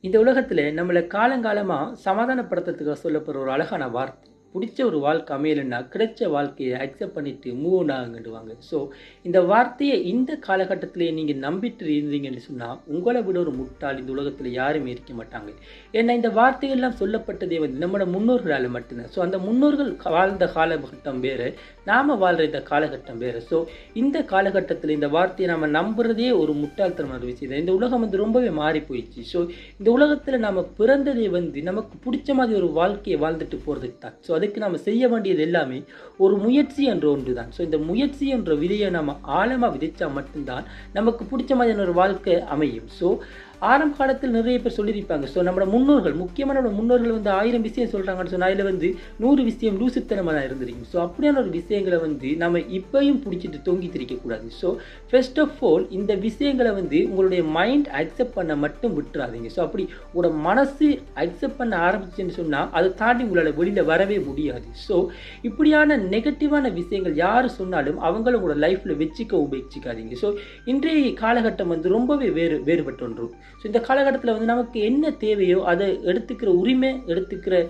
இந்த உலகத்துல நம்மள காலங்காலமா சமாதானப்படுத்துறதுக்காக சொல்லப்படுற ஒரு அழகான வார்த்தை. புடிச்ச ஒரு வாழ்க்கை அமையலன்னா, கிடைச்ச வாழ்க்கைய அக்செப்ட் பண்ணிட்டு மூவ் ஆன் ஆகுங்கன்னுவாங்க. ஸோ, இந்த வார்த்தைய இந்த காலகட்டத்திலே நீங்க நம்பிட்டு இருந்தீங்கன்னு சொன்னா, உங்கள விட ஒரு முட்டாள் இந்த உலகத்துல யாருமே இருக்க மாட்டாங்க. ஏன்னா, இந்த வார்த்தைகள்லாம் சொல்லப்பட்டதே நம்மோட முன்னோர்களால மட்டும்தான். ஸோ, அந்த முன்னோர்கள் வாழ்ந்த காலகட்டம் வேற, நாம வாழ்ற இந்த காலகட்டம் வேற. ஸோ, இந்த காலகட்டத்தில இந்த வார்த்தைய நாம நம்புறதே ஒரு முட்டாள்தனமான விஷயம் தான். இந்த உலகம் ரொம்பவே மாறி போயிடுச்சு. ஸோ, இந்த உலகத்துல நாம பிறந்ததே நமக்கு புடிச்ச மாதிரி ஒரு வாழ்க்கைய வாழ்ந்துட்டு போறதுக்கு தான். ஸோ, அதுக்கு நாம செய்ய வேண்டியது எல்லாமே ஒரு முயற்சி என்ற ஒன்று தான். ஸோ, இந்த முயற்சி என்ற விதைய நாம ஆழமா விதைச்சா மட்டும்தான் நமக்கு புடிச்ச மாதிரியான ஒரு வாழ்க்கை அமையும். ஸோ, ஆரம்ப காலத்தில் நிறைய பேர் சொல்லியிருப்பாங்க. ஸோ, நம்மளோட முன்னோர்கள் முக்கியமான நம்ம முன்னோர்கள் 1000 விஷயம் சொல்றாங்கன்னு சொன்னா, அதில 100 விஷயம் லூசுத்தனமா தான் இருந்திருக்கும். ஸோ, அப்படியான ஒரு விஷயங்கள நம்ம இப்பயும் புடிச்சிட்டு தொங்கி திரிக்கக்கூடாது. ஸோ, ஃபர்ஸ்ட் ஆஃப் ஆல் இந்த விஷயங்கள உங்களுடைய மைண்ட் அக்செப்ட் பண்ண மட்டும் விட்டுறாதீங்க. ஸோ, அப்படி உங்களோட மனசு அக்செப்ட் பண்ண ஆரம்பிச்சுன்னு சொன்னா, அதை தாண்டி உங்களால வெளியில வரவே முடியாது. ஸோ, இப்படியான நெகட்டிவான விஷயங்கள் யாரு சொன்னாலும் அவங்கள உங்களோட லைஃப்ல வச்சுக்காதீங்க. ஸோ, இன்றைய காலகட்டம் ரொம்பவே வேறுபட்ட ஒன்று. ஸோ, இந்த காலகட்டத்தில் நமக்கு என்ன தேவையோ அதை எடுத்துக்கிற உரிமை, எடுத்துக்கிற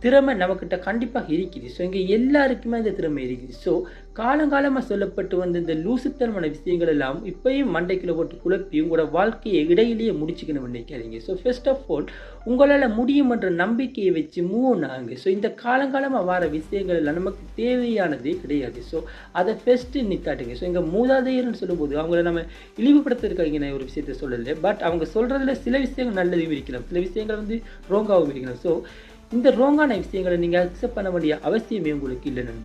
திறமை நம்மக்கிட்ட கண்டிப்பாக இருக்குது. ஸோ, இங்கே எல்லாருக்குமே இந்த திறமை இருக்குது. ஸோ, காலங்காலமாக சொல்லப்பட்டு இந்த லூசுத்தனமான விஷயங்கள் எல்லாம் இப்பயும் மண்டைக்குள்ள போட்டு குழப்பி உங்களோட வாழ்க்கையை இடையிலேயே முடிச்சுக்கணும்னு நினைக்காதீங்க. ஸோ, ஃபர்ஸ்ட் ஆஃப் ஆல் உங்களால் முடியும் என்ற நம்பிக்கையை வச்சு மூவ் ஆன் ஆகுங்க. ஸோ, இந்த காலங்காலமாக வர விஷயங்கள் எல்லாம் நமக்கு தேவையானதே கிடையாது. ஸோ, அதை ஃபர்ஸ்ட்டு நிற்காட்டுங்க. ஸோ, இங்கே மூதாதையர்னு சொல்லும்போது அவங்கள நம்ம இழிவுபடுத்துறதுக்காக நான் ஒரு விஷயத்தை சொல்லலை. பட் அவங்க சொல்கிறதுல சில விஷயங்கள் நல்லதும் இருக்கலாம், சில விஷயங்கள் ரோங்காகவும் இருக்கலாம். ஸோ, இந்த ரோங்கான விஷயங்களை நீங்கள் அக்செப்ட் பண்ண வேண்டிய அவசியமே உங்களுக்கு இல்லைன்னு